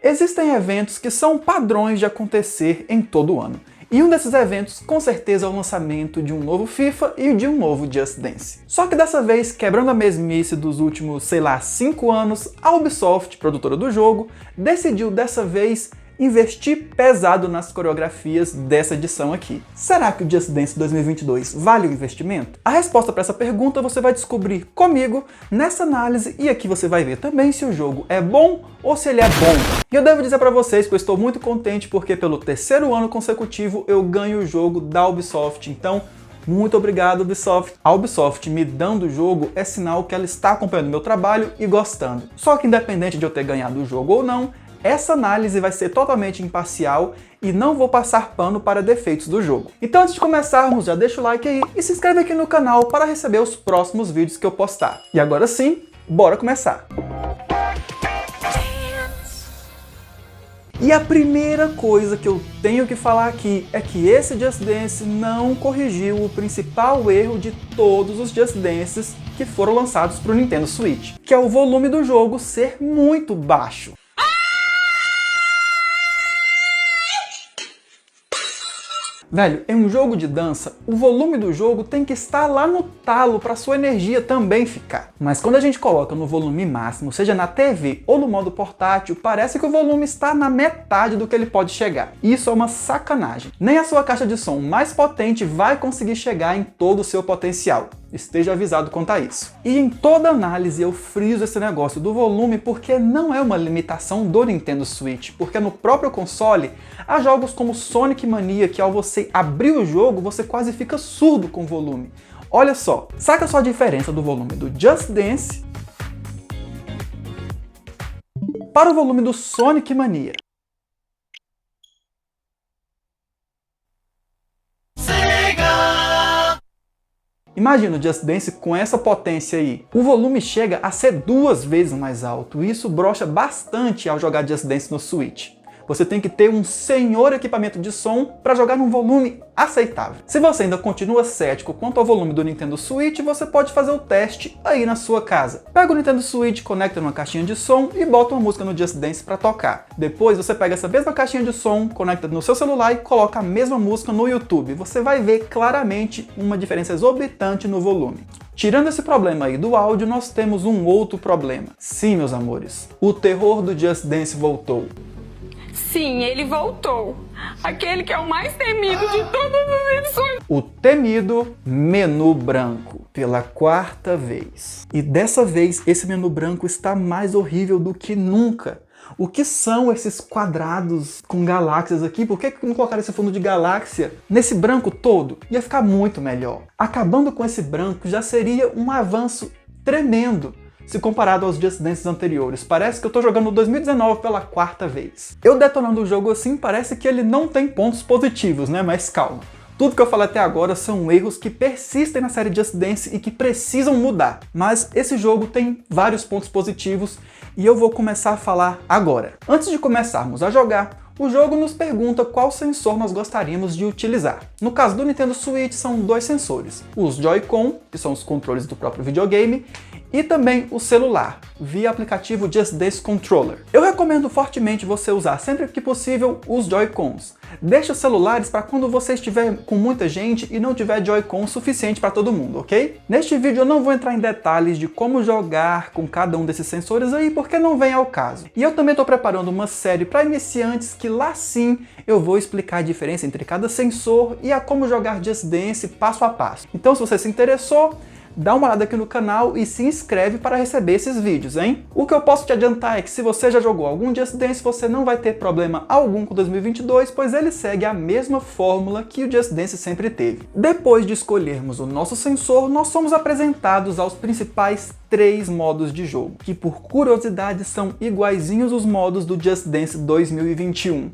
Existem eventos que são padrões de acontecer em todo ano. E um desses eventos, com certeza, é o lançamento de um novo FIFA e de um novo Just Dance. Só que dessa vez, quebrando a mesmice dos últimos, 5 anos, a Ubisoft, produtora do jogo, decidiu dessa vez investir pesado nas coreografias dessa edição aqui. Será que o Just Dance 2022 vale o investimento? A resposta para essa pergunta você vai descobrir comigo nessa análise, e aqui você vai ver também se o jogo é bom ou se ele é bom. E eu devo dizer para vocês que eu estou muito contente porque pelo 3º ano consecutivo eu ganho o jogo da Ubisoft, então muito obrigado, Ubisoft. A Ubisoft me dando o jogo é sinal que ela está acompanhando o meu trabalho e gostando. Só que independente de eu ter ganhado o jogo ou não, essa análise vai ser totalmente imparcial e não vou passar pano para defeitos do jogo. Então antes de começarmos, já deixa o like aí e se inscreve aqui no canal para receber os próximos vídeos que eu postar. E agora sim, bora começar! E a primeira coisa que eu tenho que falar aqui é que esse Just Dance não corrigiu o principal erro de todos os Just Dances que foram lançados para o Nintendo Switch, que é o volume do jogo ser muito baixo. Velho, em um jogo de dança, o volume do jogo tem que estar lá no talo para sua energia também ficar. Mas quando a gente coloca no volume máximo, seja na TV ou no modo portátil, parece que o volume está na metade do que ele pode chegar. Isso é uma sacanagem. Nem a sua caixa de som mais potente vai conseguir chegar em todo o seu potencial. Esteja avisado quanto a isso. E em toda análise eu friso esse negócio do volume porque não é uma limitação do Nintendo Switch, porque no próprio console há jogos como Sonic Mania que ao você abrir o jogo você quase fica surdo com o volume. Olha só, saca só a diferença do volume do Just Dance para o volume do Sonic Mania. Imagina o Just Dance com essa potência aí. O volume chega a ser 2 vezes mais alto, e isso brocha bastante ao jogar Just Dance no Switch. Você tem que ter um senhor equipamento de som para jogar num volume aceitável. Se você ainda continua cético quanto ao volume do Nintendo Switch, você pode fazer o teste aí na sua casa. Pega o Nintendo Switch, conecta numa caixinha de som e bota uma música no Just Dance para tocar. Depois você pega essa mesma caixinha de som, conecta no seu celular e coloca a mesma música no YouTube. Você vai ver claramente uma diferença exorbitante no volume. Tirando esse problema aí do áudio, nós temos um outro problema. Sim, meus amores, o terror do Just Dance voltou. Sim, ele voltou. Aquele que é o mais temido de todas as edições. O temido menu branco, pela 4ª vez. E dessa vez, esse menu branco está mais horrível do que nunca. O que são esses quadrados com galáxias aqui? Por que não colocaram esse fundo de galáxia nesse branco todo? Ia ficar muito melhor. Acabando com esse branco já seria um avanço tremendo se comparado aos Just Dances anteriores. Parece que eu tô jogando 2019 pela 4ª vez. Eu detonando o jogo assim, parece que ele não tem pontos positivos, né? Mas calma. Tudo que eu falei até agora são erros que persistem na série Just Dance e que precisam mudar. Mas esse jogo tem vários pontos positivos e eu vou começar a falar agora. Antes de começarmos a jogar, o jogo nos pergunta qual sensor nós gostaríamos de utilizar. No caso do Nintendo Switch são 2 sensores, os Joy-Con, que são os controles do próprio videogame, e também o celular, via aplicativo Just Dance Controller. Eu recomendo fortemente você usar sempre que possível os Joy-Cons. Deixe os celulares para quando você estiver com muita gente e não tiver Joy-Con suficiente para todo mundo, ok? Neste vídeo eu não vou entrar em detalhes de como jogar com cada um desses sensores aí, porque não vem ao caso. E eu também estou preparando uma série para iniciantes que lá sim eu vou explicar a diferença entre cada sensor e a como jogar Just Dance passo a passo. Então se você se interessou, dá uma olhada aqui no canal e se inscreve para receber esses vídeos, hein? O que eu posso te adiantar é que se você já jogou algum Just Dance, você não vai ter problema algum com 2022, pois ele segue a mesma fórmula que o Just Dance sempre teve. Depois de escolhermos o nosso sensor, nós somos apresentados aos principais 3 modos de jogo, que por curiosidade são iguaizinhos os modos do Just Dance 2021.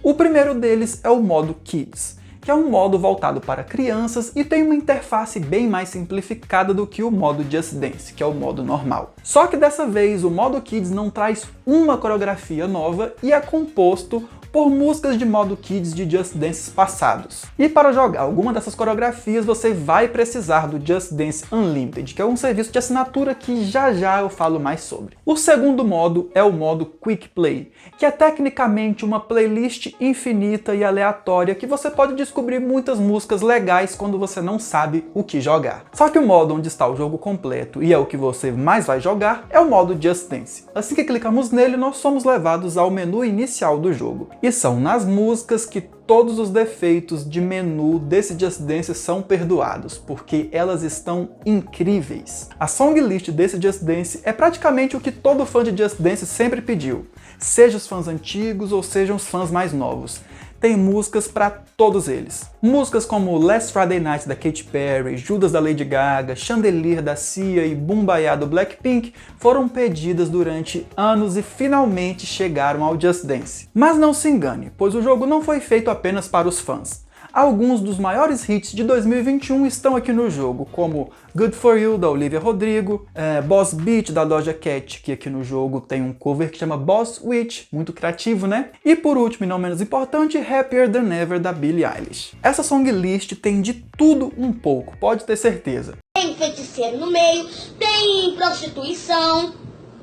O primeiro deles é o modo Kids, que é um modo voltado para crianças e tem uma interface bem mais simplificada do que o modo Just Dance, que é o modo normal. Só que dessa vez o modo Kids não traz uma coreografia nova e é composto por músicas de modo Kids de Just Dance passados. E para jogar alguma dessas coreografias, você vai precisar do Just Dance Unlimited, que é um serviço de assinatura que já eu falo mais sobre. O segundo modo é o modo Quick Play, que é tecnicamente uma playlist infinita e aleatória que você pode descobrir muitas músicas legais quando você não sabe o que jogar. Só que o modo onde está o jogo completo e é o que você mais vai jogar é o modo Just Dance. Assim que clicamos nele, nós somos levados ao menu inicial do jogo. E são nas músicas que todos os defeitos de menu desse Just Dance são perdoados, porque elas estão incríveis. A song list desse Just Dance é praticamente o que todo fã de Just Dance sempre pediu, seja os fãs antigos ou sejam os fãs mais novos. Tem músicas para todos eles. Músicas como Last Friday Night da Katy Perry, Judas da Lady Gaga, Chandelier da Sia e Boombayah do Blackpink foram pedidas durante anos e finalmente chegaram ao Just Dance. Mas não se engane, pois o jogo não foi feito apenas para os fãs. Alguns dos maiores hits de 2021 estão aqui no jogo, como Good For You, da Olivia Rodrigo, Boss Beat, da Doja Cat, que aqui no jogo tem um cover que chama Boss Witch, muito criativo, né? E por último, e não menos importante, Happier Than Ever, da Billie Eilish. Essa song list tem de tudo um pouco, pode ter certeza. Tem feiticeiro no meio, tem prostituição,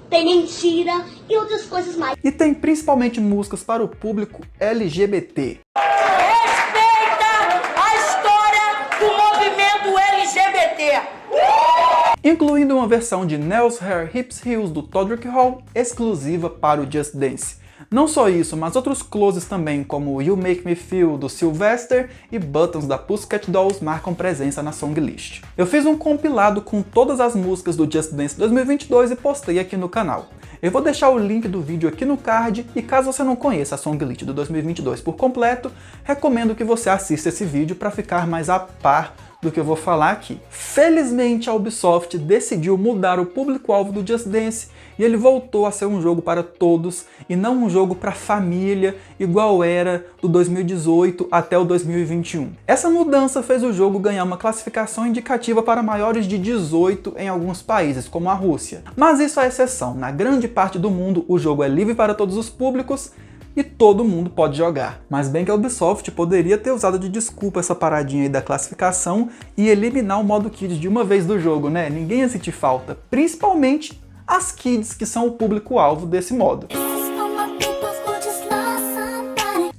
tem mentira e outras coisas mais. E tem principalmente músicas para o público LGBT. Incluindo uma versão de Nails, Hair, Hips, Heels do Todrick Hall, exclusiva para o Just Dance. Não só isso, mas outros closes também, como You Make Me Feel do Sylvester e Buttons da Pussycat Dolls marcam presença na song list. Eu fiz um compilado com todas as músicas do Just Dance 2022 e postei aqui no canal. Eu vou deixar o link do vídeo aqui no card e caso você não conheça a song list do 2022 por completo, recomendo que você assista esse vídeo para ficar mais a par do que eu vou falar aqui. Felizmente a Ubisoft decidiu mudar o público-alvo do Just Dance e ele voltou a ser um jogo para todos e não um jogo para família igual era do 2018 até o 2021. Essa mudança fez o jogo ganhar uma classificação indicativa para maiores de 18 em alguns países, como a Rússia. Mas isso é exceção, na grande parte do mundo o jogo é livre para todos os públicos e todo mundo pode jogar. Mas bem que a Ubisoft poderia ter usado de desculpa essa paradinha aí da classificação e eliminar o modo Kids de uma vez do jogo, né? Ninguém ia sentir falta, principalmente as Kids, que são o público-alvo desse modo.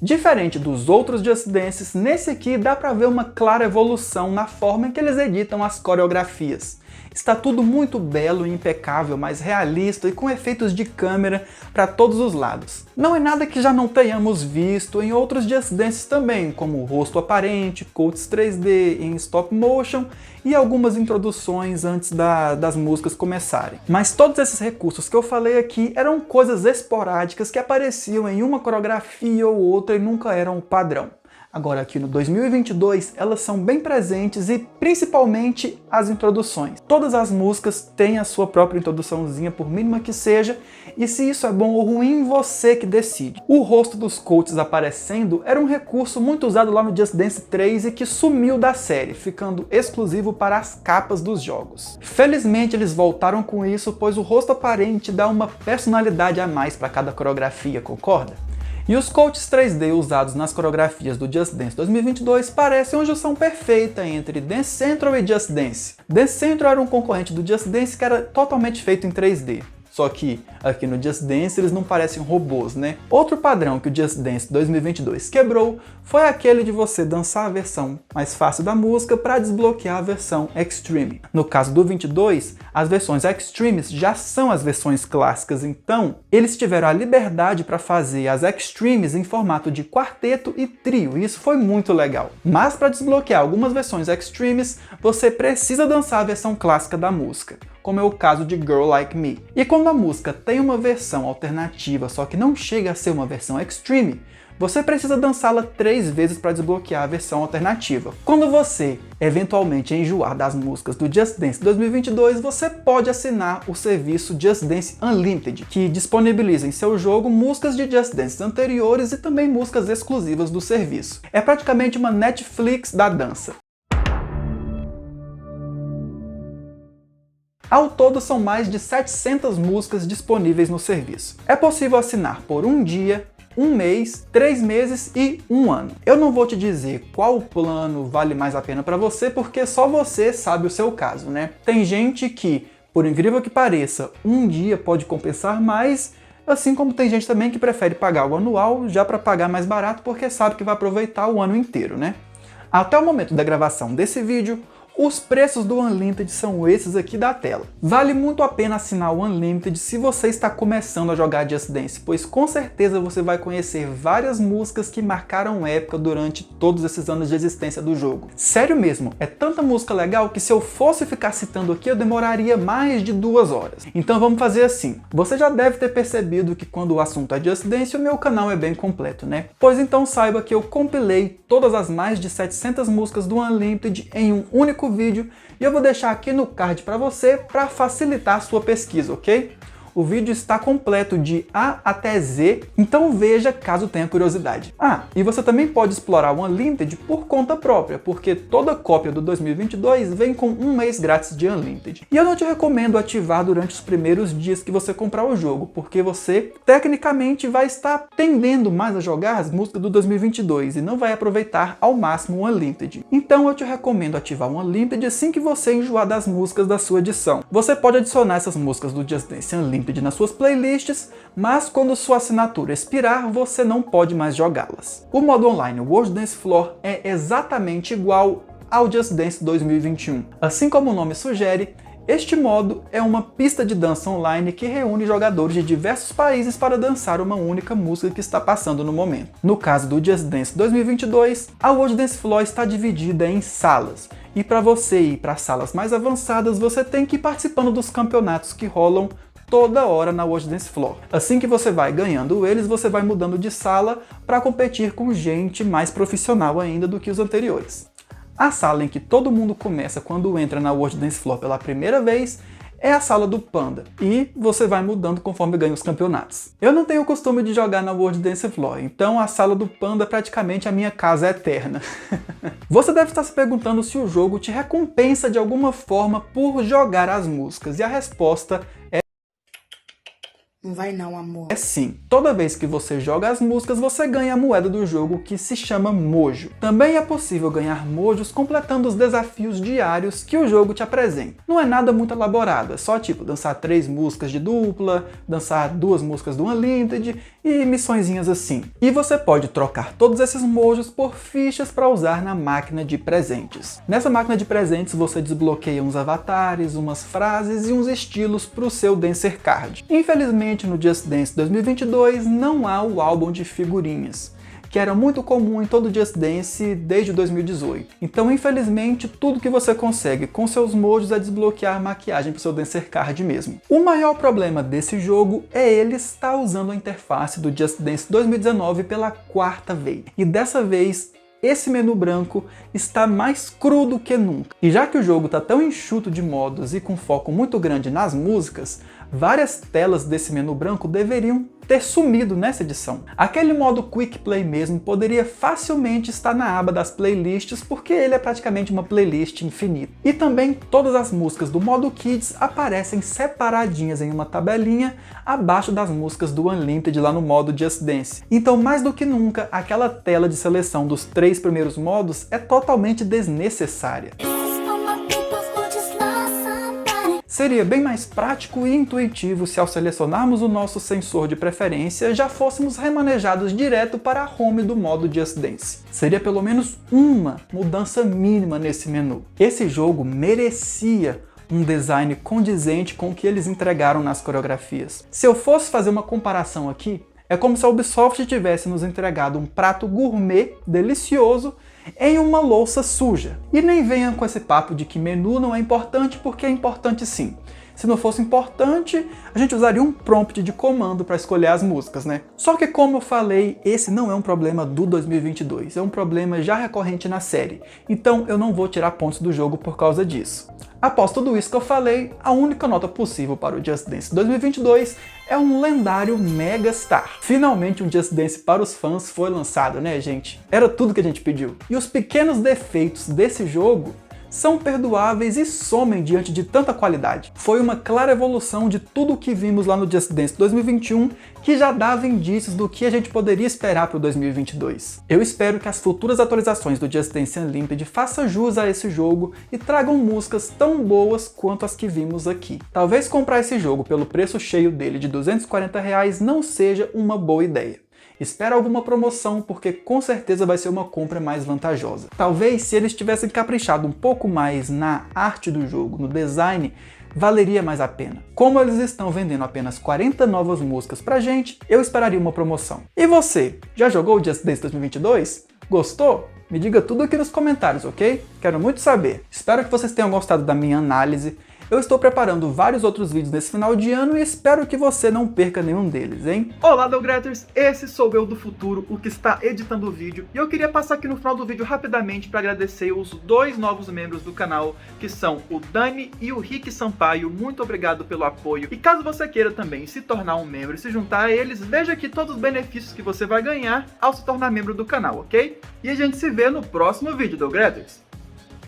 Diferente dos outros Just Dances, nesse aqui dá pra ver uma clara evolução na forma em que eles editam as coreografias. Está tudo muito belo e impecável, mais realista e com efeitos de câmera para todos os lados. Não é nada que já não tenhamos visto em outros Just Dances também, como o rosto aparente, quotes 3D em stop motion e algumas introduções antes das músicas começarem. Mas todos esses recursos que eu falei aqui eram coisas esporádicas que apareciam em uma coreografia ou outra e nunca eram o padrão. Agora aqui no 2022 elas são bem presentes e principalmente as introduções. Todas as músicas têm a sua própria introduçãozinha, por mínima que seja, e se isso é bom ou ruim, você que decide. O rosto dos coaches aparecendo era um recurso muito usado lá no Just Dance 3 e que sumiu da série, ficando exclusivo para as capas dos jogos. Felizmente eles voltaram com isso, pois o rosto aparente dá uma personalidade a mais para cada coreografia, concorda? E os coaches 3D usados nas coreografias do Just Dance 2022 parecem uma junção perfeita entre Dance Central e Just Dance. Dance Central era um concorrente do Just Dance que era totalmente feito em 3D. Só que aqui no Just Dance eles não parecem robôs, né? Outro padrão que o Just Dance 2022 quebrou foi aquele de você dançar a versão mais fácil da música para desbloquear a versão Extreme. No caso do 22, as versões Extremes já são as versões clássicas, então eles tiveram a liberdade para fazer as Extremes em formato de quarteto e trio, e isso foi muito legal. Mas para desbloquear algumas versões Extremes, você precisa dançar a versão clássica da música, como é o caso de Girl Like Me. E quando a música tem uma versão alternativa, só que não chega a ser uma versão extreme, você precisa dançá-la 3 vezes para desbloquear a versão alternativa. Quando você eventualmente enjoar das músicas do Just Dance 2022, você pode assinar o serviço Just Dance Unlimited, que disponibiliza em seu jogo músicas de Just Dance anteriores e também músicas exclusivas do serviço. É praticamente uma Netflix da dança. Ao todo, são mais de 700 músicas disponíveis no serviço. É possível assinar por 1 dia, 1 mês, 3 meses e 1 ano. Eu não vou te dizer qual plano vale mais a pena para você, porque só você sabe o seu caso, né? Tem gente que, por incrível que pareça, um dia pode compensar mais, assim como tem gente também que prefere pagar o anual já para pagar mais barato porque sabe que vai aproveitar o ano inteiro, né? Até o momento da gravação desse vídeo, os preços do Unlimited são esses aqui da tela. Vale muito a pena assinar o Unlimited se você está começando a jogar Just Dance, pois com certeza você vai conhecer várias músicas que marcaram época durante todos esses anos de existência do jogo. Sério mesmo, é tanta música legal que se eu fosse ficar citando aqui eu demoraria mais de 2 horas. Então vamos fazer assim. Você já deve ter percebido que quando o assunto é Just Dance, o meu canal é bem completo, né? Pois então saiba que eu compilei todas as mais de 700 músicas do Unlimited em um único vídeo e eu vou deixar aqui no card para você para facilitar a sua pesquisa, ok? O vídeo está completo de A até Z, então veja caso tenha curiosidade. Ah, e você também pode explorar o Unlimited por conta própria, porque toda cópia do 2022 vem com 1 mês grátis de Unlimited. E eu não te recomendo ativar durante os primeiros dias que você comprar o jogo, porque você, tecnicamente, vai estar tendendo mais a jogar as músicas do 2022 e não vai aproveitar ao máximo o Unlimited. Então eu te recomendo ativar o Unlimited assim que você enjoar das músicas da sua edição. Você pode adicionar essas músicas do Just Dance Unlimited nas suas playlists, mas quando sua assinatura expirar, você não pode mais jogá-las. O modo online World Dance Floor é exatamente igual ao Just Dance 2021. Assim como o nome sugere, este modo é uma pista de dança online que reúne jogadores de diversos países para dançar uma única música que está passando no momento. No caso do Just Dance 2022, a World Dance Floor está dividida em salas, e para você ir para salas mais avançadas, você tem que ir participando dos campeonatos que rolam toda hora na World Dance Floor. Assim que você vai ganhando eles, você vai mudando de sala para competir com gente mais profissional ainda do que os anteriores. A sala em que todo mundo começa quando entra na World Dance Floor pela primeira vez é a sala do Panda, e você vai mudando conforme ganha os campeonatos. Eu não tenho o costume de jogar na World Dance Floor, então a sala do Panda é praticamente a minha casa eterna. Você deve estar se perguntando se o jogo te recompensa de alguma forma por jogar as músicas, e a resposta é não vai não, amor. é sim. Toda vez que você joga as músicas, você ganha a moeda do jogo que se chama Mojo. Também é possível ganhar Mojos completando os desafios diários que o jogo te apresenta. Não é nada muito elaborado, é só tipo dançar 3 músicas de dupla, dançar 2 músicas do Unlimited e missõezinhas assim. E você pode trocar todos esses Mojos por fichas para usar na máquina de presentes. Nessa máquina de presentes você desbloqueia uns avatares, umas frases e uns estilos para o seu Dancer Card. Infelizmente, no Just Dance 2022 não há o álbum de figurinhas, que era muito comum em todo Just Dance desde 2018. Então, infelizmente, tudo que você consegue com seus Mojos é desbloquear maquiagem para o seu Dancer Card mesmo. O maior problema desse jogo é ele estar usando a interface do Just Dance 2019 pela 4ª vez. E dessa vez, esse menu branco está mais cru do que nunca. E já que o jogo está tão enxuto de modos e com foco muito grande nas músicas, várias telas desse menu branco deveriam ter sumido nessa edição. Aquele modo Quick Play mesmo poderia facilmente estar na aba das playlists, porque ele é praticamente uma playlist infinita. E também todas as músicas do modo Kids aparecem separadinhas em uma tabelinha abaixo das músicas do Unlimited lá no modo Just Dance. Então, mais do que nunca, aquela tela de seleção dos 3 primeiros modos é totalmente desnecessária. Seria bem mais prático e intuitivo se ao selecionarmos o nosso sensor de preferência já fôssemos remanejados direto para a home do modo Just Dance. Seria pelo menos uma mudança mínima nesse menu. Esse jogo merecia um design condizente com o que eles entregaram nas coreografias. Se eu fosse fazer uma comparação aqui, é como se a Ubisoft tivesse nos entregado um prato gourmet delicioso em uma louça suja. E nem venha com esse papo de que menu não é importante, porque é importante sim. Se não fosse importante, a gente usaria um prompt de comando para escolher as músicas, né? Só que, como eu falei, esse não é um problema do 2022, é um problema já recorrente na série. Então eu não vou tirar pontos do jogo por causa disso. Após tudo isso que eu falei, a única nota possível para o Just Dance 2022 é um lendário Mega Star. Finalmente um Just Dance para os fãs foi lançado, né, gente? Era tudo que a gente pediu. E os pequenos defeitos desse jogo são perdoáveis e somem diante de tanta qualidade. Foi uma clara evolução de tudo o que vimos lá no Just Dance 2021, que já dava indícios do que a gente poderia esperar para o 2022. Eu espero que as futuras atualizações do Just Dance Unlimited façam jus a esse jogo e tragam músicas tão boas quanto as que vimos aqui. Talvez comprar esse jogo pelo preço cheio dele de R$240 não seja uma boa ideia. Espera alguma promoção, porque com certeza vai ser uma compra mais vantajosa. Talvez se eles tivessem caprichado um pouco mais na arte do jogo, no design, valeria mais a pena. Como eles estão vendendo apenas 40 novas músicas pra gente, eu esperaria uma promoção. E você, já jogou o Just Dance 2022? Gostou? Me diga tudo aqui nos comentários, ok? Quero muito saber. Espero que vocês tenham gostado da minha análise. Eu estou preparando vários outros vídeos nesse final de ano e espero que você não perca nenhum deles, hein? Olá, Dograters! Esse sou eu do futuro, o que está editando o vídeo, e eu queria passar aqui no final do vídeo rapidamente para agradecer os 2 novos membros do canal, que são o Dani e o Rick Sampaio. Muito obrigado pelo apoio, e caso você queira também se tornar um membro e se juntar a eles, veja aqui todos os benefícios que você vai ganhar ao se tornar membro do canal, ok? E a gente se vê no próximo vídeo, Dograters!